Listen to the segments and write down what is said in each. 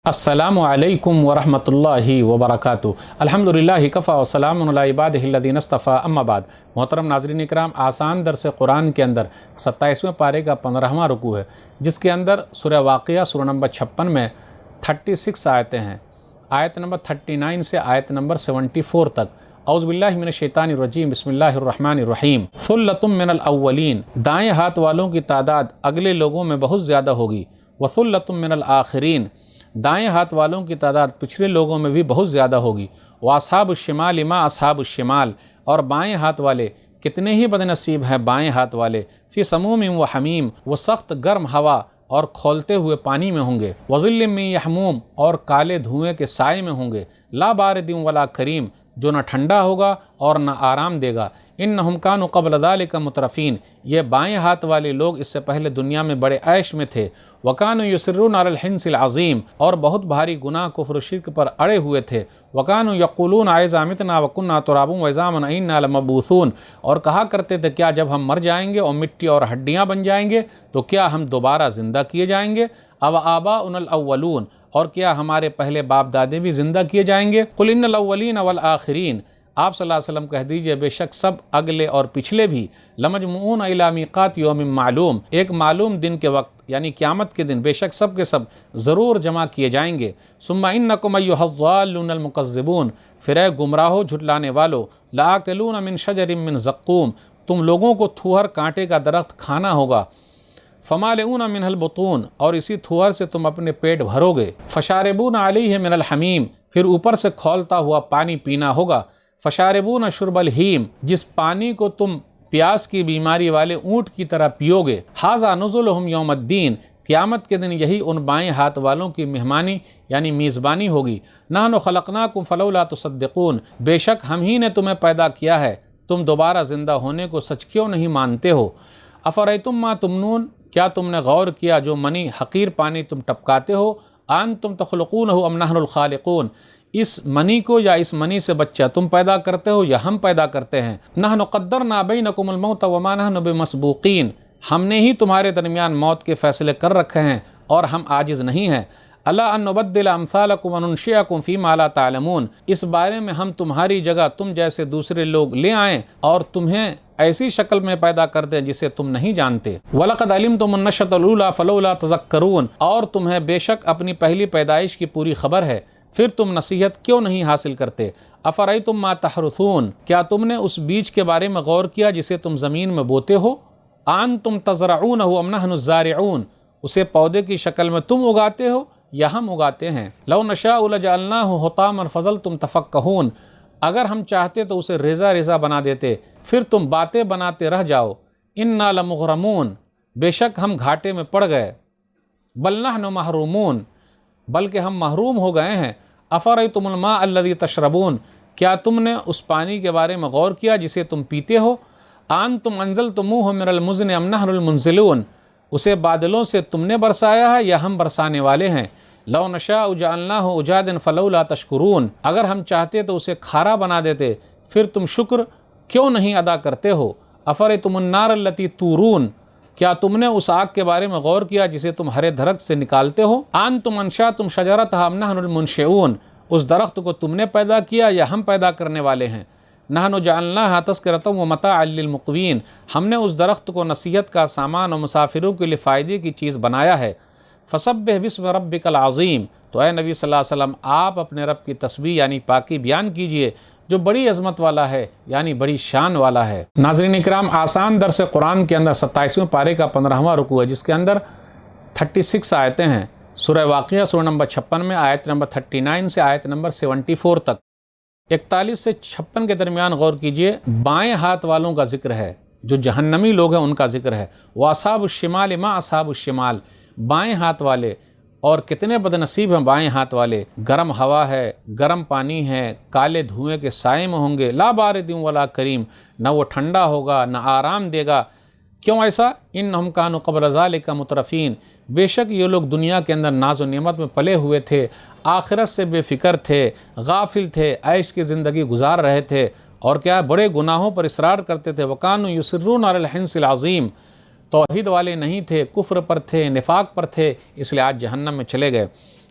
अस्सलामु अलैकुम वरहमतुल्लाहि वबरकातुहू। अल्हम्दुलिल्लाहि कफ़ा व सलामुन अला इबादिहि अल्लज़ीना इस्तफ़ा अम्मा बाद। मोहतरम नाज़रीन इकराम, आसान दर्स कुरान के अंदर 27वें पारे का 15वां रुकू है, जिसके अंदर सूरह वाक़िया सूरह नंबर 56 में 36 आयतें हैं। आयत नंबर 39 से आयत नंबर 74 तक। औज़ु बिल्लाहि मिनश शैतानिर रजीम, बिस्मिल्लाहिर रहमानिर रहीम। सुल्लतुम मिनल अव्वलीन, दाएँ हाथ वालों की तादाद अगले लोगों में बहुत ज़्यादा होगी। व सुल्लतुम मिनल आखिरीन, दाएँ हाथ वालों की तादाद पिछले लोगों में भी बहुत ज़्यादा होगी। व अस्हाबुश्शिमाल मा अस्हाबुश्शिमाल, और बाएँ हाथ वाले कितने ही बदनसीब हैं बाएँ हाथ वाले। फ़ी समूमिन व हमीम, वो सख्त गर्म हवा और खौलते हुए पानी में होंगे। वज़िल्लिम मिन यहमूम, और काले धुएँ के साए में होंगे। ला बारिदिन वला करीम, जो न ठंडा होगा और न आराम देगा। इन्नहुम कानू क़ब्ल ज़ालिका मुतरफ़ीन, ये बाएँ हाथ वाले लोग इससे पहले दुनिया में बड़े ऐश में थे। वकानु युसिर्रून अलल हिंसिल अज़ीम, और बहुत भारी गुनाह कुफ्र शिर्क पर अड़े हुए थे। वकानु यक़ूलून अइज़ा मितना व कुन्ना तुराबन व इज़ामन अइन्ना लमबऊसून, और कहा करते थे क्या जब हम मर जाएंगे और मिट्टी और हड्डियाँ बन जाएंगे तो क्या हम दोबारा ज़िंदा किए जाएंगे। अव आबाउनल अव्वलून, और क्या हमारे पहले बाप दादे भी ज़िंदा किए जाएंगे। कुल इन्नल अव्वलीन वल आखिरीन, आप सल्लल्लाहु अलैहि वसल्लम कह दीजिए बेशक सब अगले और पिछले भी लमजमून इला मीक़ात यौमिन मालूम, एक मालूम दिन के वक्त यानी क़यामत के दिन बेशक सब के सब ज़रूर जमा किए जाएंगे। सुम्मा इन्नकुम अय्युहज़्ज़ालूनल मुकज़्ज़िबून, फिर ऐ गुमराहो झुटलाने वालों, लाअकिलून मिन शजरिन मिन ज़क़्क़ूम, तुम लोगों को थूहर कांटे का दरख्त खाना होगा। फ़मालिऊन मिनहल बुतून, और इसी थूहर से तुम अपने पेट भरोगे। फ़शारिबून अलैहि मिनल हमीम, फिर ऊपर से खौलता हुआ पानी पीना होगा। फ़शारिबून शुर्बल हीम, जिस पानी को तुम प्यास की बीमारी वाले ऊँट की तरह पियोगे। हाज़ा नुज़ुलुहुम यौमद्दीन, क़यामत के दिन यही उन बाएँ हाथ वालों की मेहमानी यानी मेज़बानी होगी। नहनु ख़लक़नाकुम फ़लौला तुसद्दिक़ून, बेशक हम ही ने तुम्हें पैदा किया है, तुम दोबारा ज़िंदा होने को सच क्यों नहीं मानते हो। अफ़रअयतुम मा तुमनून, क्या तुमने गौर किया जो मनी हक़ीर पानी तुम टपकाते हो। अंतुम तख़्लुक़ूनहु अम नहनुल ख़ालिक़ून, इस मनी को या इस मनी से बच्चा तुम पैदा करते हो या हम पैदा करते हैं। नहनु क़द्दरना बैनकुमुल मौत व मा नहनु बिमस्बूक़ीन, हमने ही तुम्हारे दरमियान मौत के फ़ैसले कर रखे हैं और हम आजिज़ नहीं हैं। अला अन नुबद्दिल अम्सालकुम व नुनशिअकुम फ़ीमा ला तालमून, इस बारे में हम तुम्हारी जगह तुम जैसे दूसरे लोग ले आएँ और तुम्हें ऐसी शक्ल में पैदा कर दें जिसे तुम नहीं जानते। वलक़द अलिमतुमुन नशअतल ऊला फ़लौला तज़क्करून, और तुम्हें बेशक अपनी पहली पैदाइश की पूरी खबर है, फिर तुम नसीहत क्यों नहीं हासिल करते। अफ़रअयतुम मा तहरुसून, क्या तुमने उस बीज के बारे में गौर किया जिसे तुम ज़मीन में बोते हो। अंतुम तज़रऊनहु अम नहनु ज़ारिऊन, उसे पौधे की शक्ल में तुम उगाते हो या हम उगाते हैं। लौ नशाअ लजअलनाहु हुतामन फ़ज़लतुम तफ़क्कहून, अगर हम चाहते तो उसे रेज़ा रेज़ा बना देते, फिर तुम बातें बनाते रह जाओ। इन्ना लमुग़रमून, बेशक हम घाटे में पड़ गए। बल नहनु महरूमून, बल्कि हम महरूम हो गए हैं। अफ़रअयतुमुल मा अल्लज़ी तशरबून, क्या तुमने उस पानी के बारे में गौर किया जिसे तुम पीते हो। अंतुम अंज़लतुमूहु मिनल मुज़्न अम नहनुल मुंज़िलून, उसे बादलों से तुमने बरसाया है या हम बरसाने वाले हैं। लौ नशाअ जअलनाहु उजादन फ़लौला तशकुरून, अगर हम चाहते तो उसे खारा बना देते, फिर तुम शुक्र क्यों नहीं अदा करते हो। अफ़रअयतुमुन नार अल्लती तूरून, क्या तुमने उस आग के बारे में गौर किया जिसे तुम हरे दरख्त से निकालते हो। अंतुम अंशअतुम शजरतहा अम नहनुल मुनशिऊन, उस दरख्त को तुमने पैदा किया या हम पैदा करने वाले हैं। नहनु जअलनाहा तज़किरतम व मताअल लिलमुक़वीन, हमने उस दरख्त को नसीहत का सामान और मुसाफिरों के लिए फ़ायदे की चीज़ बनाया है। फ़सब्बिह बिस्मि रब्बिकल अज़ीम, तो ऐ नबी सल्लल्लाहु अलैहि वसल्लम आप अपने रब की तस्बीह यानी पाकी बयान कीजिए जो बड़ी अज़मत वाला है यानी बड़ी शान वाला है। नाज़रीन इकराम, आसान दर्स कुरान के अंदर 27वें पारे का 15वां रुकू है, जिसके अंदर 36 आयतें हैं। सूरह वाक़िया सूरह नंबर 56 में आयत नंबर 39 से आयत नंबर 74 तक। 41 से 56 के दरमियान गौर कीजिए, बाएँ हाथ वालों का जिक्र है, जो जहन्नमी लोग हैं उनका जिक्र है। व अस्हाबुश्शिमाल मा अस्हाबुश्शिमाल, बाएँ हाथ वाले और कितने बदनसीब हैं बाएँ हाथ वाले। गर्म हवा है, गर्म पानी है, काले धुएं के साए में होंगे। ला बारिदिन वला करीम, न वो ठंडा होगा न आराम देगा। क्यों ऐसा। इन्नहुम कानू क़ब्ल ज़ालिका मुतरफ़ीन, बेशक ये लोग दुनिया के अंदर नाज़ व नेमत में पले हुए थे, आखिरत से बेफ़िक्र थे, गाफिल थे, ऐश की ज़िंदगी गुजार रहे थे और क्या बड़े गुनाहों पर इसरार करते थे। वकानू युसिर्रून अलल हिंसिल अज़ीम, तौहीद वाले नहीं थे, कुफ्र पर थे, निफाक पर थे, इसलिए आज जहन्नम में चले गए।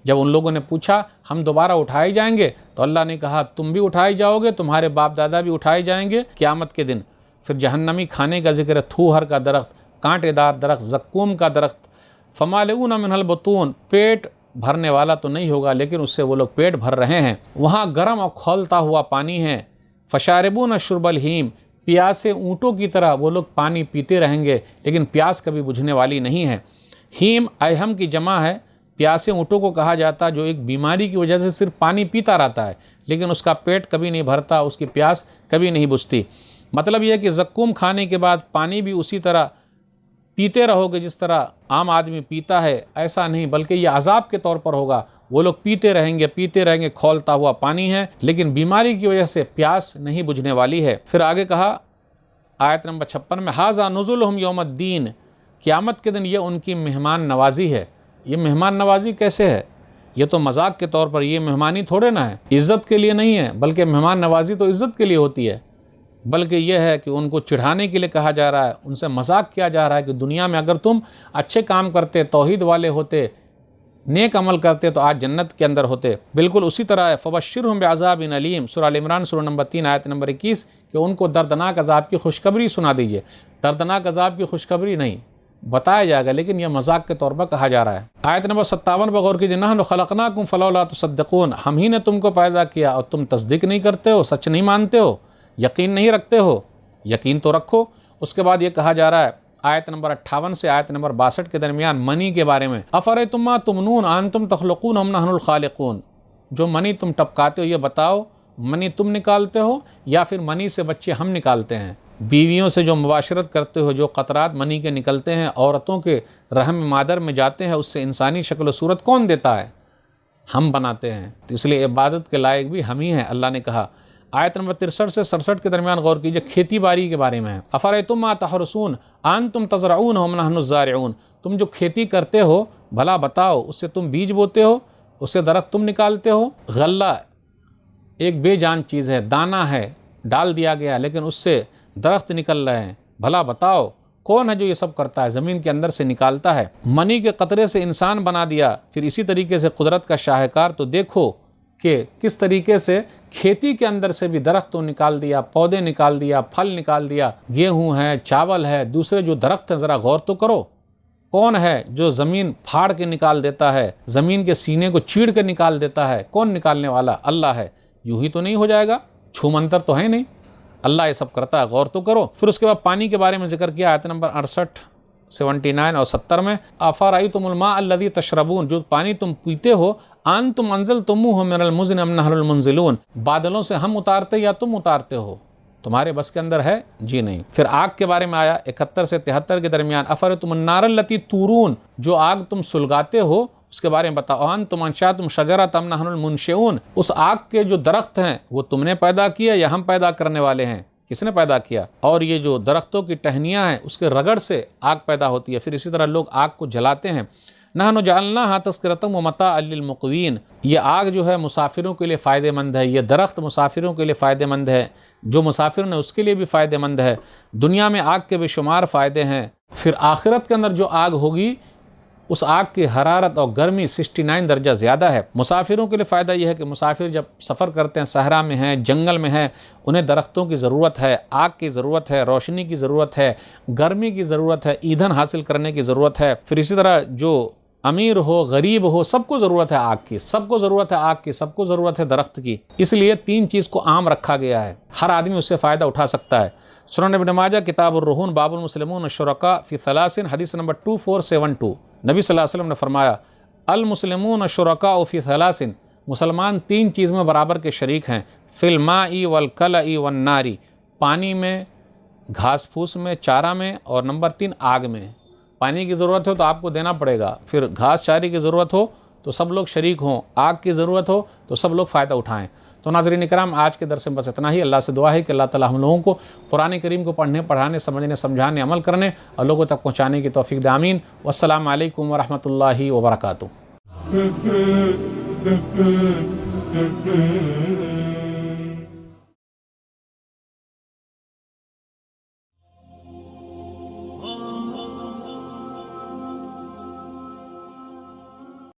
جب ان لوگوں نے پوچھا ہم دوبارہ اٹھائے جائیں گے تو اللہ نے کہا تم بھی اٹھائے جاؤ گے، تمہارے باپ دادا بھی اٹھائے جائیں گے قیامت کے دن۔ پھر جہنمی کھانے کا ذکر ہے، تھوہر کا درخت، کانٹے دار درخت، زقوم کا درخت، فمالئون منہ البطون، پیٹ بھرنے والا تو نہیں ہوگا لیکن اس سے وہ لوگ پیٹ بھر رہے ہیں۔ وہاں گرم اور کھولتا ہوا پانی ہے، فشاربون شرب الہیم، پیاسے اونٹوں کی طرح وہ لوگ پانی پیتے رہیں گے لیکن پیاس کبھی بجھنے والی نہیں ہے۔ ہیم ایہم کی جمع ہے، پیاسے اونٹوں کو کہا جاتا ہے جو ایک بیماری کی وجہ سے صرف پانی پیتا رہتا ہے لیکن اس کا پیٹ کبھی نہیں بھرتا، اس کی پیاس کبھی نہیں بجھتی۔ مطلب یہ ہے کہ زقوم کھانے کے بعد پانی بھی اسی طرح پیتے رہو گے جس طرح عام آدمی پیتا ہے، ایسا نہیں بلکہ یہ عذاب کے طور پر ہوگا، وہ لوگ پیتے رہیں گے، کھولتا ہوا پانی ہے لیکن بیماری کی وجہ سے پیاس نہیں بجھنے والی ہے۔ پھر آگے کہا آیت نمبر 56 میں ھذا نزلھم یوم الدین، قیامت کے دن یہ ان کی مہمان نوازی ہے۔ یہ مہمان نوازی کیسے ہے؟ یہ تو مذاق کے طور پر، یہ مہمانی تھوڑے نہ ہے، عزت کے لیے نہیں ہے، بلکہ مہمان نوازی تو عزت کے لیے ہوتی ہے، بلکہ یہ ہے کہ ان کو چڑھانے کے لیے کہا جا رہا ہے، ان سے مذاق کیا جا رہا ہے کہ دنیا میں اگر تم اچھے کام کرتے، توحید والے ہوتے، نیک عمل کرتے تو آج جنت کے اندر ہوتے۔ بالکل اسی طرح ہے فبشرہم بعذاب علیم، سورہ ال عمران سورہ نمبر 3 آیت نمبر 21 کہ ان کو دردناک عذاب کی خوشخبری سنا دیجئے۔ دردناک عذاب کی خوشخبری نہیں بتایا جائے گا لیکن یہ مذاق کے طور پر کہا جا رہا ہے۔ آیت نمبر 57 پر غور کیجئے، نحن خلقناکم فلولا تصدقون، ہم ہی نے تم کو پیدا کیا اور تم تصدیق نہیں کرتے ہو، سچ نہیں مانتے ہو، یقین نہیں رکھتے ہو۔ یقین تو رکھو۔ اس کے بعد یہ کہا جا رہا ہے آیت نمبر 58 سے آیت نمبر 62 کے درمیان منی کے بارے میں، افرأیتم ما تمنون انتم تخلقون ام نحن الخالقون، جو منی تم ٹپکاتے ہو یہ بتاؤ منی تم نکالتے ہو یا پھر منی سے بچے ہم نکالتے ہیں؟ بیویوں سے جو مباشرت کرتے ہو، جو قطرات منی کے نکلتے ہیں عورتوں کے رحم مادر میں جاتے ہیں، اس سے انسانی شکل و صورت کون دیتا ہے؟ ہم بناتے ہیں، تو اس لیے عبادت کے لائق بھی ہم ہی ہیں، اللہ نے کہا۔ آیت نمبر 63 سے 67 کے درمیان غور کیجئے، کھیتی باڑی کے بارے میں ہے، افرأیتم ما تحرثون انتم تزرعون ام نحن الزارعون، تم جو کھیتی کرتے ہو بھلا بتاؤ اس سے تم بیج بوتے ہو، اس سے درخت تم نکالتے ہو؟ غلہ ایک بے جان چیز ہے، دانہ ہے ڈال دیا گیا لیکن اس سے درخت نکل رہے ہیں، بھلا بتاؤ کون ہے جو یہ سب کرتا ہے؟ زمین کے اندر سے نکالتا ہے۔ منی کے قطرے سے انسان بنا دیا، پھر اسی طریقے سے قدرت کا شاہکار تو دیکھو کہ کس طریقے سے کھیتی کے اندر سے بھی درختوں نکال دیا، پودے نکال دیا، پھل نکال دیا، گیہوں ہے، چاول ہے، دوسرے جو درخت ہیں ذرا غور تو کرو، کون ہے جو زمین پھاڑ کے نکال دیتا ہے، زمین کے سینے کو چیڑ کے نکال دیتا ہے؟ کون نکالنے والا؟ اللہ ہے۔ یوں ہی تو نہیں ہو جائے گا، چھو منتر تو ہے نہیں، اللہ یہ سب کرتا ہے، غور تو کرو۔ پھر اس کے بعد پانی کے بارے میں ذکر کیا آیت نمبر 68 79 اور 70 میں، افرأیتم الماء الذی تشربون، جو پانی تم پیتے ہو، انتم انزلتموہ من المزن ام نحن المنزلون، بادلوں سے ہم اتارتے یا تم اتارتے ہو؟ تمہارے بس کے اندر ہے؟ جی نہیں۔ پھر آگ کے بارے میں آیا 71 سے 73 کے درمیان، افرأیتم النار التی تورون، جو آگ تم سلگاتے ہو اس کے بارے میں بتاؤ، انتم انشأتم شجرۃ ام نحن المنشئون، اس آگ کے جو درخت ہیں وہ تم نے پیدا کیا یا ہم پیدا کرنے والے ہیں؟ کس نے پیدا کیا؟ اور یہ جو درختوں کی ٹہنیاں ہیں اس کے رگڑ سے آگ پیدا ہوتی ہے، پھر اسی طرح لوگ آگ کو جلاتے ہیں۔ نحن جعلناها تذکرۃ ومتاعا للمقوین، یہ آگ جو ہے مسافروں کے لیے فائدہ مند ہے، یہ درخت مسافروں کے لیے فائدہ مند ہے، جو مسافر نے اس کے لیے بھی فائدہ مند ہے۔ دنیا میں آگ کے بے شمار فائدے ہیں، پھر آخرت کے اندر جو آگ ہوگی اس آگ کی حرارت اور گرمی 69 درجہ زیادہ ہے۔ مسافروں کے لیے فائدہ یہ ہے کہ مسافر جب سفر کرتے ہیں، صحرا میں ہیں، جنگل میں ہیں، انہیں درختوں کی ضرورت ہے، آگ کی ضرورت ہے، روشنی کی ضرورت ہے، گرمی کی ضرورت ہے، ایندھن حاصل کرنے کی ضرورت ہے۔ پھر اسی طرح جو امیر ہو، غریب ہو، سب کو ضرورت ہے آگ کی، سب کو ضرورت ہے آگ کی، سب کو ضرورت ہے درخت کی۔ اس لیے 3 چیز کو عام رکھا گیا ہے، ہر آدمی اس سے فائدہ اٹھا سکتا ہے۔ سنن ابن ماجہ کتاب الرہون باب المسلمون الشرکاء فی 3 حدیث نمبر 2472، نبی صلی اللہ علیہ وسلم نے فرمایا المسلمون شرکاء فی 3، مسلمان 3 چیز میں برابر کے شریک ہیں، فی الماء والکلأ والنار، پانی میں، گھاس پھوس میں، چارہ میں، اور نمبر 3 آگ میں۔ پانی کی ضرورت ہو تو آپ کو دینا پڑے گا، پھر گھاس چارے کی ضرورت ہو تو سب لوگ شریک ہوں، آگ کی ضرورت ہو تو سب لوگ فائدہ اٹھائیں۔ تو ناظرین کرام، آج کے درس میں بس اتنا ہی۔ اللہ سے دعا ہے کہ اللہ تعالی ہم لوگوں کو قرآن کریم کو پڑھنے، پڑھانے، سمجھنے، سمجھانے، عمل کرنے اور لوگوں تک پہنچانے کی توفیق دے، آمین۔ والسلام علیکم ورحمۃ اللہ وبرکاتہ۔